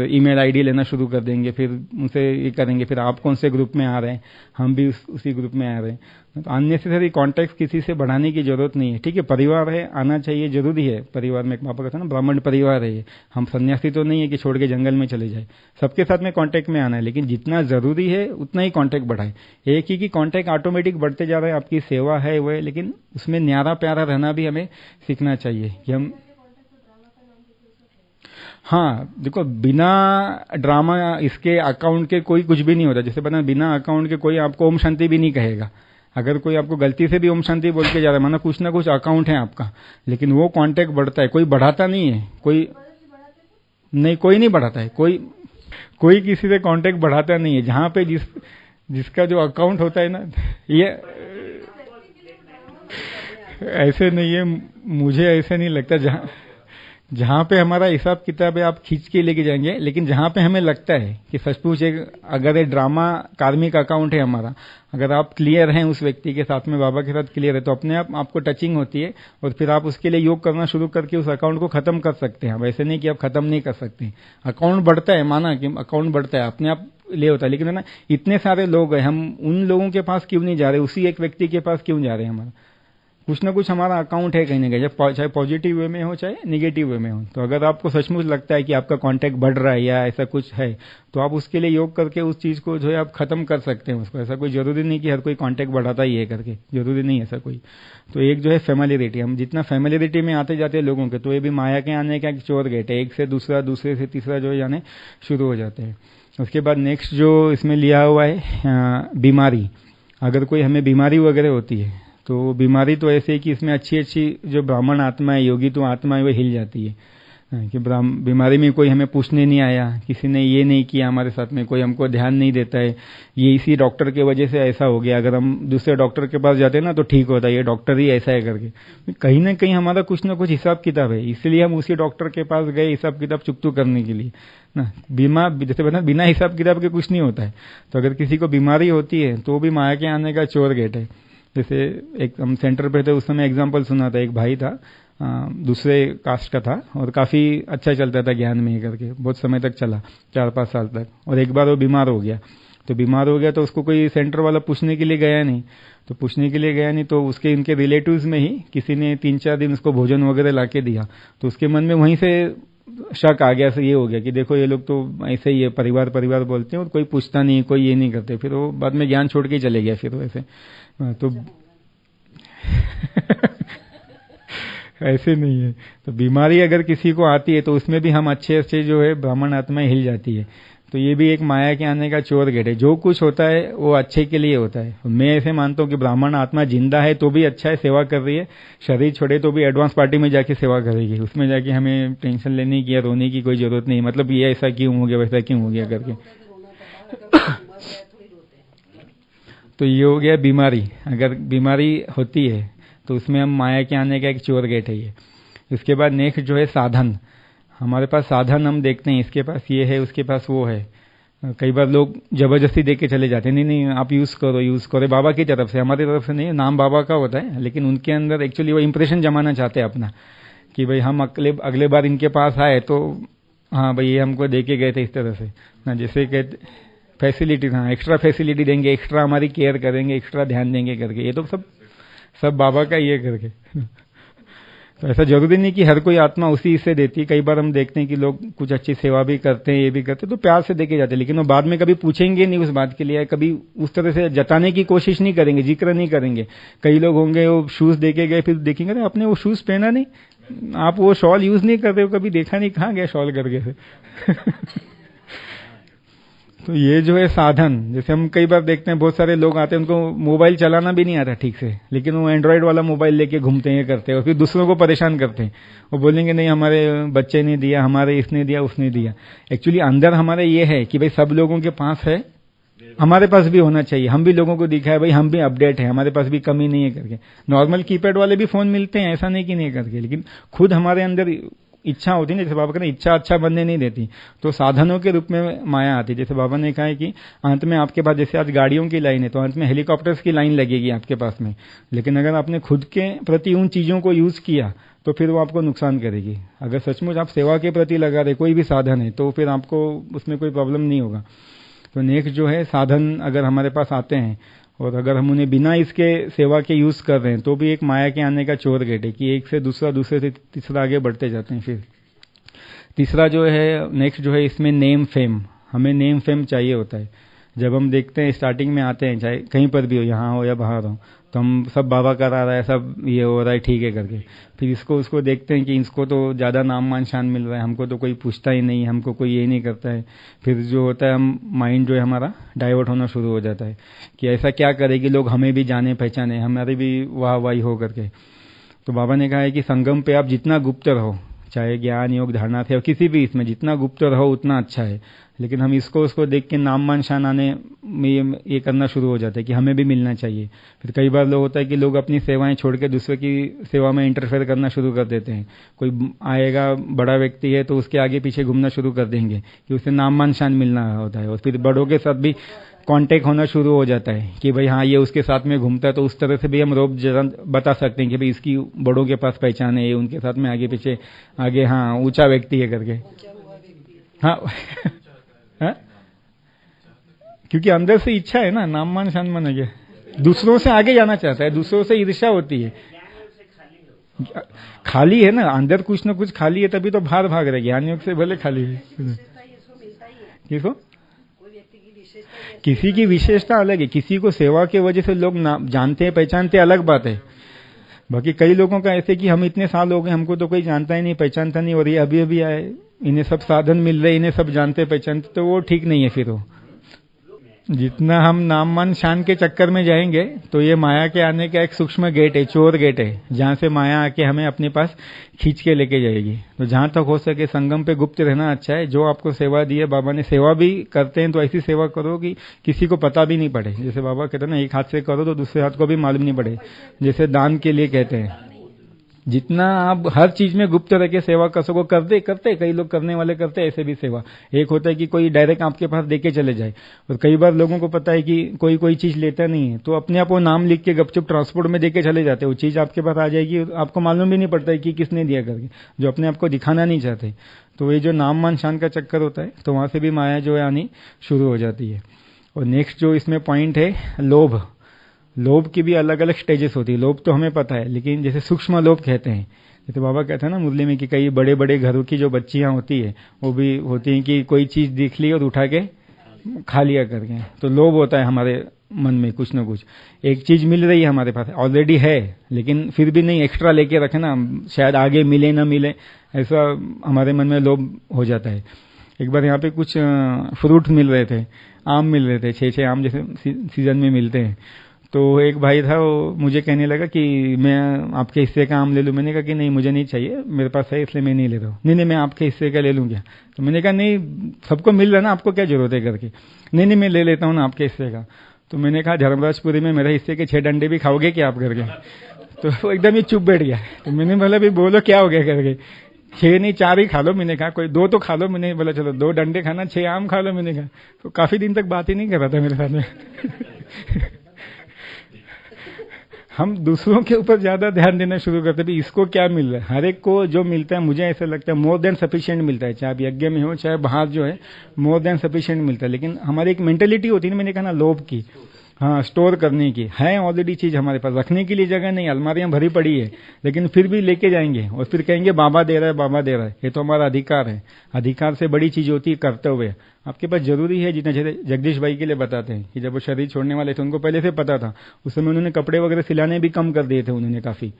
ईमेल आईडी लेना शुरू कर देंगे, फिर उनसे ये करेंगे, फिर आप कौन से ग्रुप में आ रहे हैं, हम भी उसी ग्रुप में आ रहे हैं। तो अननेसेसरी कॉन्टैक्ट किसी से बढ़ाने की जरूरत नहीं है। ठीक है, परिवार है, आना चाहिए, जरूरी है। परिवार में एक पापा कहता है ना, ब्राह्मण परिवार है ये, हम सन्यासी तो नहीं है कि छोड़ के जंगल में चले जाए। सबके साथ में कॉन्टैक्ट में आना है, लेकिन जितना जरूरी है उतना ही कॉन्टैक्ट बढ़ाए। एक ही की कॉन्टैक्ट ऑटोमेटिक बढ़ते जा रहा है, आपकी सेवा है वो है, लेकिन उसमें न्यारा प्यारा रहना भी हमें सीखना चाहिए कि हम, हाँ देखो, बिना ड्रामा इसके अकाउंट के कोई कुछ भी नहीं होता। जैसे पता, बिना अकाउंट के कोई आपको ओम शांति भी नहीं कहेगा। अगर कोई आपको गलती से भी ओम शांति बोल के जा रहा है, माना कुछ ना कुछ अकाउंट है आपका, लेकिन वो कांटेक्ट बढ़ता है, कोई बढ़ाता नहीं है। कोई नहीं बढ़ाता है, कोई किसी से कांटेक्ट बढ़ाता नहीं है। जहां पे जिसका जो अकाउंट होता है ना, ये ऐसे नहीं है, मुझे ऐसे नहीं लगता। जहां पे हमारा हिसाब किताब है आप खींच के लेके जाएंगे, लेकिन जहां पे हमें लगता है कि सचमुच अगर ये ड्रामा कार्मिक अकाउंट है हमारा, अगर आप क्लियर हैं उस व्यक्ति के साथ में, बाबा के साथ क्लियर है, तो अपने आप आपको टचिंग होती है और फिर आप उसके लिए योग करना शुरू करके उस अकाउंट को खत्म कर सकते हैं। वैसे नहीं कि आप खत्म नहीं कर सकते। अकाउंट बढ़ता है, माना कि अकाउंट बढ़ता है, अपने आप लिए होता है, लेकिन है ना इतने सारे लोग हैं, हम उन लोगों के पास क्यों नहीं जा रहे, उसी एक व्यक्ति के पास क्यों जा रहे हैं? हमारा कुछ ना कुछ हमारा अकाउंट है कहीं ना कहीं, चाहे पॉजिटिव वे में हो चाहे नेगेटिव वे में हो। तो अगर आपको सचमुच लगता है कि आपका कांटेक्ट बढ़ रहा है या ऐसा कुछ है, तो आप उसके लिए योग करके उस चीज को जो है आप खत्म कर सकते हैं उसको। ऐसा कोई जरूरी नहीं कि हर कोई कांटेक्ट बढ़ाता ही है करके, जरूरी नहीं ऐसा कोई। तो एक जो है फैमिलियरिटी, हम जितना फैमिलियरिटी में आते जाते हैं लोगों के, तो ये भी माया के आने का एक चोर गेट है, एक से दूसरा, दूसरे से तीसरा जो है जाने शुरू हो जाते हैं। उसके बाद नेक्स्ट जो इसमें लिया हुआ है बीमारी, अगर कोई हमें बीमारी वगैरह होती है तो बीमारी तो ऐसे है कि इसमें अच्छी अच्छी जो ब्राह्मण आत्मा है, योगी तो आत्मा है, वो हिल जाती है कि बीमारी में कोई हमें पूछने नहीं आया, किसी ने ये नहीं किया हमारे साथ में, कोई हमको ध्यान नहीं देता है, ये इसी डॉक्टर के वजह से ऐसा हो गया, अगर हम दूसरे डॉक्टर के पास जाते हैं ना तो ठीक होता है, ये डॉक्टर ही ऐसा है करके। कहीं ना कहीं हमारा कुछ ना कुछ हिसाब किताब है, इसलिए हम उसी डॉक्टर के पास गए हिसाब किताब चुकतू करने के लिए ना। बीमा जैसे बता, बिना हिसाब किताब के कुछ नहीं होता है। तो अगर किसी को बीमारी होती है तो भी माया के आने का चोर गेट है। जैसे एक हम सेंटर पे थे उस समय एग्जाम्पल सुना था, एक भाई था दूसरे कास्ट का था और काफी अच्छा चलता था ज्ञान में करके, बहुत समय तक चला, 4-5 साल तक। और एक बार वो बीमार हो गया, तो उसको कोई सेंटर वाला पूछने के लिए गया नहीं, तो उसके इनके रिलेटिव्स में ही किसी ने 3-4 दिन उसको भोजन वगैरह ला के दिया। तो उसके मन में वहीं से शक आ गया, ये हो गया कि देखो ये लोग तो ऐसे ही है, परिवार बोलते हैं और कोई पूछता नहीं, कोई ये नहीं करते। फिर वो बाद में ज्ञान छोड़ के चले गया फिर वैसे तो ऐसे नहीं है। तो बीमारी अगर किसी को आती है तो उसमें भी हम अच्छे जो है ब्राह्मण आत्माएं हिल जाती है। तो ये भी एक माया के आने का चोर गेट है। जो कुछ होता है वो अच्छे के लिए होता है। मैं ऐसे मानता हूँ कि ब्राह्मण आत्मा जिंदा है तो भी अच्छा है, सेवा कर रही है, शरीर छोड़े तो भी एडवांस पार्टी में जाके सेवा करेगी, उसमें जाके हमें टेंशन लेने की या रोने की कोई जरूरत नहीं। मतलब ये ऐसा क्यों हो गया, वैसा क्यों हो गया करके। तो ये हो गया बीमारी। अगर बीमारी होती है तो उसमें हम माया के आने का एक चोर गेट है ये। इसके बाद नेक्स्ट जो है साधन, हमारे पास साधन हम देखते हैं, इसके पास ये है, उसके पास वो है। कई बार लोग जबरदस्ती दे के चले जाते हैं, नहीं आप यूज करो बाबा की तरफ से, हमारी तरफ से नहीं, नाम बाबा का होता है, लेकिन उनके अंदर एक्चुअली वो इंप्रेशन जमाना चाहते हैं अपना कि भाई हम अगले बार इनके पास आए तो हाँ भाई ये हमको दे के गए थे इस तरह से ना, जैसे कहते फैसिलिटी, हाँ एक्स्ट्रा फैसिलिटी देंगे, एक्स्ट्रा हमारी केयर करेंगे, एक्स्ट्रा ध्यान देंगे करके। ये तो सब बाबा का ये करके। तो ऐसा जरूरी नहीं कि हर कोई आत्मा उसी से देती है। कई बार हम देखते हैं कि लोग कुछ अच्छी सेवा भी करते हैं, ये भी करते हैं, तो प्यार से देके जाते हैं, लेकिन वो बाद में कभी पूछेंगे नहीं उस बात के लिए, कभी उस तरह से जताने की कोशिश नहीं करेंगे, जिक्र नहीं करेंगे। कई लोग होंगे वो शूज देके गए, फिर देखेंगे ना आपने वो शूज पहना नहीं, आप वो शॉल यूज नहीं करते हो, कभी देखा नहीं, कहाँ गया शॉल करके से। तो ये जो है साधन, जैसे हम कई बार देखते हैं बहुत सारे लोग आते हैं उनको मोबाइल चलाना भी नहीं आता ठीक से, लेकिन वो एंड्रॉइड वाला मोबाइल लेके घूमते हैं, करते हैं, और फिर दूसरों को परेशान करते हैं। वो बोलेंगे नहीं हमारे बच्चे ने दिया, हमारे इसने दिया, उसने दिया। एक्चुअली अंदर हमारे ये है कि भाई सब लोगों के पास है, हमारे पास भी होना चाहिए। हम भी लोगों को दिखाए भाई हम भी अपडेट है, हमारे पास भी कमी नहीं है करके। नॉर्मल कीपैड वाले भी फोन मिलते हैं, ऐसा नहीं कि नहीं करके, लेकिन खुद हमारे अंदर इच्छा होती है ना, जैसे बाबा कहते हैं इच्छा अच्छा बनने नहीं देती, तो साधनों के रूप में माया आती है। जैसे बाबा ने कहा है कि अंत में आपके पास जैसे आज गाड़ियों की लाइन है, तो अंत में हेलीकॉप्टर्स की लाइन लगेगी आपके पास में, लेकिन अगर आपने खुद के प्रति उन चीजों को यूज किया तो फिर वो आपको नुकसान करेगी। अगर सचमुच आप सेवा के प्रति लगा रहे कोई भी साधन है तो फिर आपको उसमें कोई प्रॉब्लम नहीं होगा। तो नेक्स्ट जो है साधन अगर हमारे पास आते हैं और अगर हम उन्हें बिना इसके सेवा के यूज कर रहे हैं तो भी एक माया के आने का चोर गेट है कि एक से दूसरा, दूसरे से तीसरा आगे बढ़ते जाते हैं। फिर तीसरा जो है नेक्स्ट जो है इसमें नेम फेम, हमें नेम फेम चाहिए होता है। जब हम देखते हैं स्टार्टिंग में आते हैं, चाहे कहीं पर भी हो, यहाँ हो या बाहर हो, तो हम सब बाबा करा रहा है, सब ये हो रहा है, ठीक है करके। फिर इसको उसको देखते हैं कि इसको तो ज़्यादा नाम मान शान मिल रहा है, हमको तो कोई पूछता ही नहीं, हमको कोई ये नहीं करता है। फिर जो होता है हम माइंड जो है हमारा डाइवर्ट होना शुरू हो जाता है कि ऐसा क्या करे कि लोग हमें भी जाने पहचाने, हमारी भी वाह वाही हो करके। तो बाबा ने कहा है कि संगम पे आप जितना गुप्त रहो, चाहे ज्ञान योग धारणा थे और किसी भी इसमें जितना गुप्त रहो उतना अच्छा है। लेकिन हम इसको उसको देख के नाम मान शान आने में ये करना शुरू हो जाता है कि हमें भी मिलना चाहिए। फिर कई बार लोग होता है कि लोग अपनी सेवाएं छोड़ के दूसरे की सेवा में इंटरफेयर करना शुरू कर देते हैं। कोई आएगा बड़ा व्यक्ति है तो उसके आगे पीछे घूमना शुरू कर देंगे कि उसे नाम मान शान मिलना होता है, और फिर बड़ों के साथ भी कांटेक्ट होना शुरू हो जाता है कि भाई हाँ ये उसके साथ में घूमता है, तो उस तरह से भी हम रोब बता सकते हैं कि भाई इसकी बड़ों के पास पहचान है, ये उनके साथ में आगे पीछे आगे हाँ ऊंचा व्यक्ति है करके। हाँ क्योंकि अंदर से इच्छा है ना, नाम मान शान मान है, दूसरों से आगे जाना चाहता है, दूसरों से ईर्ष्या होती है। खाली है ना, अंदर कुछ ना कुछ खाली है, तभी तो बाहर भाग रहे। ज्ञान योग से भले खाली है। किसको? किसी की विशेषता अलग है, किसी को सेवा के वजह से लोग जानते हैं पहचानते, अलग बात है। बाकी कई लोगों का ऐसे कि हम इतने साल हो गए, हमको तो कोई जानता ही नहीं, पहचानता नहीं, और ये अभी अभी आए, इन्हें सब साधन मिल रहे, इन्हें सब जानते पहचानते, तो वो ठीक नहीं है। फिर वो जितना हम नाम मान शान के चक्कर में जाएंगे, तो ये माया के आने का एक सूक्ष्म गेट है, चोर गेट है, जहां से माया आके हमें अपने पास खींच के लेके जाएगी। तो जहां तक हो सके संगम पे गुप्त रहना अच्छा है। जो आपको सेवा दी है बाबा ने, सेवा भी करते हैं तो ऐसी सेवा करो कि किसी को पता भी नहीं पड़े। जैसे बाबा कहते हैं ना, एक हाथ से करो तो दूसरे हाथ को भी मालूम नहीं पड़े, जैसे दान के लिए कहते हैं। जितना आप हर चीज में गुप्त रह के सेवा कर सको, करते कई लोग करने वाले करते ऐसे भी सेवा। एक होता है कि कोई डायरेक्ट आपके पास देके चले जाए, और कई बार लोगों को पता है कि कोई चीज लेता नहीं है, तो अपने आप वो नाम लिख के गपचुप ट्रांसपोर्ट में देके चले जाते हैं। वो चीज आपके पास आ जाएगी, आपको मालूम भी नहीं पड़ता है कि किसने दिया करके, जो अपने आप को दिखाना नहीं चाहते। तो ये जो नाम मान शान का चक्कर होता है, तो वहां से भी माया जो है आनी शुरू हो जाती है। और नेक्स्ट जो इसमें पॉइंट है, लोभ। लोभ की भी अलग अलग स्टेजेस होती है। लोभ तो हमें पता है, लेकिन जैसे सूक्ष्म लोभ कहते हैं, जैसे बाबा कहते हैं ना मुरली में कि कई बड़े बड़े घरों की जो बच्चियां होती है, वो भी होती हैं कि कोई चीज दिख ली और उठा के खा लिया करके। तो लोभ होता है हमारे मन में, कुछ ना कुछ एक चीज मिल रही है हमारे पास, ऑलरेडी है, लेकिन फिर भी नहीं, एक्स्ट्रा लेके रखे ना, शायद आगे मिले ना मिले, ऐसा हमारे मन में लोभ हो जाता है। एक बार यहाँ पे कुछ फ्रूट मिल रहे थे, आम मिल रहे थे, 6 आम जैसे सीजन में मिलते हैं। तो एक भाई था, वो मुझे कहने लगा कि मैं आपके हिस्से का आम ले लूं। मैंने कहा कि नहीं, मुझे नहीं चाहिए, मेरे पास है इसलिए मैं नहीं ले रहा हूँ। नहीं, मैं आपके हिस्से का ले लूं क्या? तो मैंने कहा नहीं, सबको मिल रहा है ना, आपको क्या जरूरत है करके। नहीं, मैं ले लेता हूँ ना आपके हिस्से का। तो मैंने कहा धर्मराजपुरी में मेरे हिस्से के 6 डंडे भी खाओगे क्या आप करके? तो वो एकदम ही चुप बैठ गया। तो मैंने बोला भी बोलो क्या हो गया करके। 6 नहीं 4 ही खा लो। मैंने कहा कोई 2 तो खा लो। मैंने बोला चलो 2 डंडे खाना, 6 आम खा लो। मैंने कहा तो काफी दिन तक बात ही नहीं कर रहा था मेरे साथ में। हम दूसरों के ऊपर ज्यादा ध्यान देना शुरू करते हैं, इसको क्या मिल रहा है। हर एक को जो मिलता है, मुझे ऐसा लगता है मोर देन सफिशिएंट मिलता है, चाहे आप यज्ञ में हो चाहे बाहर जो है, मोर देन सफिशिएंट मिलता है। लेकिन हमारी एक मेंटेलिटी होती है ना, मैंने कहा ना, लोभ की, हाँ, स्टोर करने की है ऑलरेडी चीज हमारे पास, रखने के लिए जगह नहीं, अलमारियां भरी पड़ी है, लेकिन फिर भी लेके जाएंगे और फिर कहेंगे बाबा दे रहा है, बाबा दे रहा है। ये तो हमारा अधिकार है। अधिकार से बड़ी चीज होती है कर्तव्य। आपके पास जरूरी है, जितना जगदीश भाई के लिए बताते हैं कि जब वो शरीर छोड़ने वाले थे, उनको पहले से पता था, उस समय उन्होंने कपड़े वगैरह सिलाने भी कम कर दिए थे उन्होंने काफी।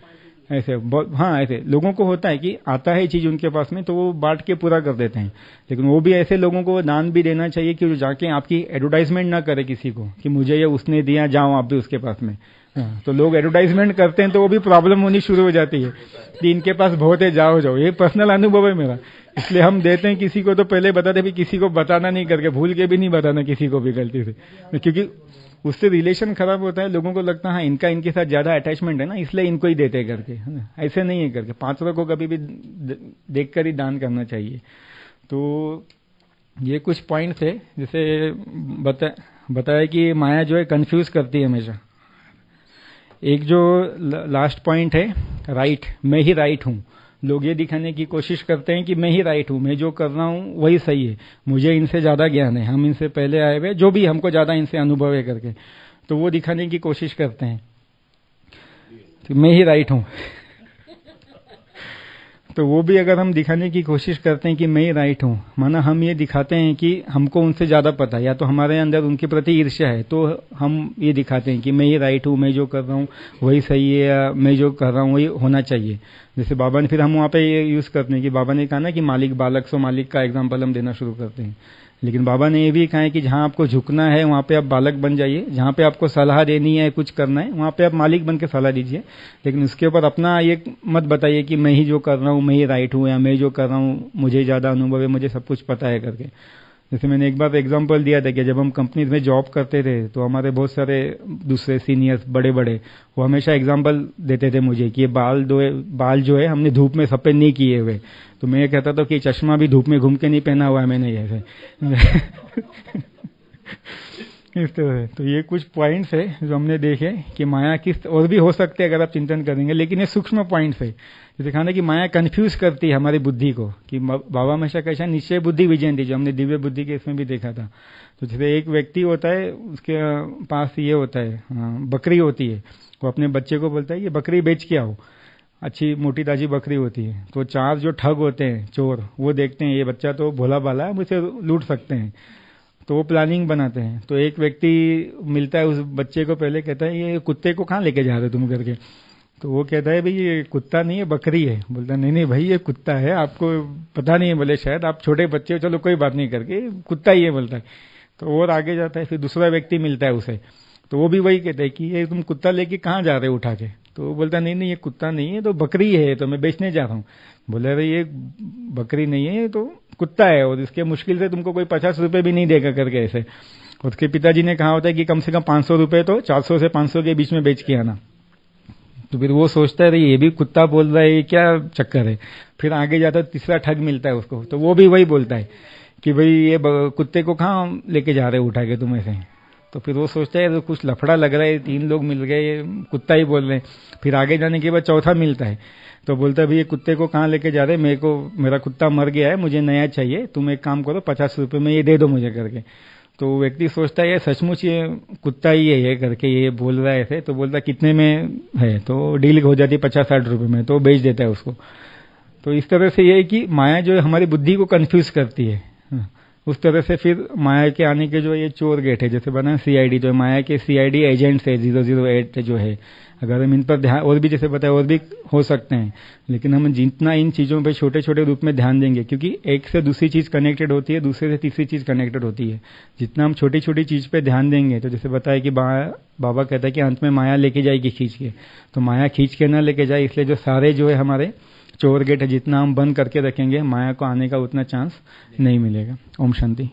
ऐसे बहुत, हाँ, ऐसे लोगों को होता है कि आता है चीज उनके पास में, तो वो बांट के पूरा कर देते हैं। लेकिन वो भी ऐसे लोगों को दान भी देना चाहिए कि जो जाके आपकी एडवर्टाइजमेंट ना करे किसी को कि मुझे ये उसने दिया, जाओ आप भी उसके पास में। हाँ, तो लोग एडवर्टाइजमेंट करते हैं तो वो भी प्रॉब्लम होनी शुरू हो जाती है कि इनके पास बहुत है, जाओ जाओ। ये पर्सनल अनुभव है मेरा, इसलिए हम देते हैं किसी को तो पहले बताते भी, किसी को बताना नहीं करके, भूल के भी नहीं बताना किसी को भी गलती से, क्योंकि उससे रिलेशन खराब होता है। लोगों को लगता है हाँ, इनका इनके साथ ज्यादा अटैचमेंट है ना, इसलिए इनको ही देते करके। ऐसे नहीं है करके, 5 को कभी भी देखकर ही दान करना चाहिए। तो ये कुछ पॉइंट्स है, जैसे बताया कि माया जो है कंफ्यूज करती है हमेशा। एक जो लास्ट पॉइंट है, राइट, मैं ही राइट हूं। लोग ये दिखाने की कोशिश करते हैं कि मैं ही राइट हूं, मैं जो कर रहा हूं वही सही है, मुझे इनसे ज्यादा ज्ञान है, हम इनसे पहले आए हुए, जो भी हमको ज्यादा इनसे अनुभव है करके, तो वो दिखाने की कोशिश करते हैं तो मैं ही राइट हूं। तो वो भी अगर हम दिखाने की कोशिश करते हैं कि मैं ही राइट हूं, माना हम ये दिखाते हैं कि हमको उनसे ज्यादा पता है, या तो हमारे अंदर उनके प्रति ईर्ष्या है, तो हम ये दिखाते हैं कि मैं ही राइट हूं, मैं जो कर रहा हूं वही सही है, या मैं जो कर रहा हूं वही होना चाहिए। जैसे बाबा ने, फिर हम वहां पे ये यूज करते हैं कि बाबा ने कहा ना कि मालिक बालक सो मालिक का एग्जाम्पल हम देना शुरू करते हैं। लेकिन बाबा ने ये भी कहा है कि जहां आपको झुकना है वहां पे आप बालक बन जाइए, जहां पे आपको सलाह देनी है, कुछ करना है, वहां पे आप मालिक बन के सलाह दीजिए। लेकिन उसके ऊपर अपना ये मत बताइए कि मैं ही जो कर रहा हूं मैं ही राइट हूं, या मैं जो कर रहा हूं मुझे ज्यादा अनुभव है, मुझे सब कुछ पता है करके। जैसे मैंने एक बार एग्जांपल दिया था कि जब हम कंपनीज में जॉब करते थे, तो हमारे बहुत सारे दूसरे सीनियर्स बड़े बड़े, वो हमेशा एग्जांपल देते थे मुझे कि ये बाल जो है हमने धूप में सफेद नहीं किए हुए। तो मैं ये कहता था कि चश्मा भी धूप में घूम के नहीं पहना हुआ है मैंने ऐसे। इस तरह है। तो ये कुछ पॉइंट्स है जो हमने देखे कि माया किस और भी हो सकते हैं अगर आप चिंतन करेंगे, लेकिन ये सूक्ष्म पॉइंट्स है। दिखाना कि माया कंफ्यूज करती है हमारी बुद्धि को, कि बाबा हमेशा कैसा निश्चय बुद्धि विजयंती, जो हमने दिव्य बुद्धि के इसमें भी देखा था। तो जैसे एक व्यक्ति होता है, उसके पास ये होता है, बकरी होती है, वो अपने बच्चे को बोलता है ये बकरी बेच के आओ, अच्छी मोटी ताजी बकरी होती है। तो चार जो ठग होते हैं, चोर, वो देखते हैं ये बच्चा तो भोला भाला है, मुझे लूट सकते हैं, तो वो प्लानिंग बनाते हैं। तो एक व्यक्ति मिलता है उस बच्चे को, पहले कहता है ये कुत्ते को कहाँ लेके जा रहे हो तुम करके। तो वो कहता है भाई ये कुत्ता नहीं है बकरी है। बोलता नहीं नहीं भाई ये कुत्ता है, आपको पता नहीं है। बोले शायद आप छोटे बच्चे हो, चलो कोई बात नहीं, करके कुत्ता ही है बोलता है। तो और आगे जाता है, फिर दूसरा व्यक्ति मिलता है उसे, तो वो भी वही कहता है कि ये तुम कुत्ता लेके कहाँ जा रहे हो उठा के। तो वो बोलता नहीं नहीं ये कुत्ता नहीं है, तो बकरी है, तो मैं बेचने जा रहा हूँ। बोले अरे ये बकरी नहीं है, ये तो कुत्ता है, और इसके मुश्किल से तुमको कोई 50 रुपए भी नहीं देगा करके ऐसे। उसके पिताजी ने कहा होता है कि कम से कम 500 रुपए तो 400 से 500 के बीच में बेच के आना। तो फिर वो सोचता है ये भी कुत्ता बोल रहा है, ये क्या चक्कर है। फिर आगे जाता है, तीसरा ठग मिलता है उसको, तो वो भी वही बोलता है कि भाई ये कुत्ते को कहाँ लेके जा रहे हो उठा के तुम ऐसे। तो फिर वो सोचता है तो कुछ लफड़ा लग रहा है, 3 लोग मिल गए, ये कुत्ता ही बोल रहे हैं। फिर आगे जाने के बाद चौथा मिलता है, तो बोलता है भाई ये कुत्ते को कहाँ लेके जा रहे हैं, मेरा कुत्ता मर गया है, मुझे नया चाहिए, तुम एक काम करो 50 रुपए में ये दे दो मुझे करके। तो व्यक्ति सोचता है ये सचमुच ये कुत्ता ही है ये करके, ये बोल रहा है ऐसे। तो बोलता कितने में है, तो डील हो जाती 50-60 रुपए में, तो बेच देता है उसको। तो इस तरह से ये है कि माया जो है हमारी बुद्धि को कंफ्यूज करती है। उस तरह से फिर माया के आने के जो ये चोर गेट है, जैसे बना सीआईडी, जो माया के सीआईडी एजेंट्स है 008 जो है, अगर हम इन पर ध्यान, और भी जैसे बताया और भी हो सकते हैं, लेकिन हम जितना इन चीजों पे छोटे छोटे रूप में ध्यान देंगे, क्योंकि एक से दूसरी चीज कनेक्टेड होती है, दूसरे से तीसरी चीज कनेक्टेड होती है। जितना हम छोटी छोटी चीज पे ध्यान देंगे, तो जैसे बताया कि बाबा कहता है कि अंत में माया लेके जाएगी खींच के, तो माया खींच के ना लेके जाए, इसलिए जो सारे जो है हमारे चोर गेट है, जितना हम बंद करके रखेंगे, माया को आने का उतना चांस नहीं मिलेगा। ओम शांति।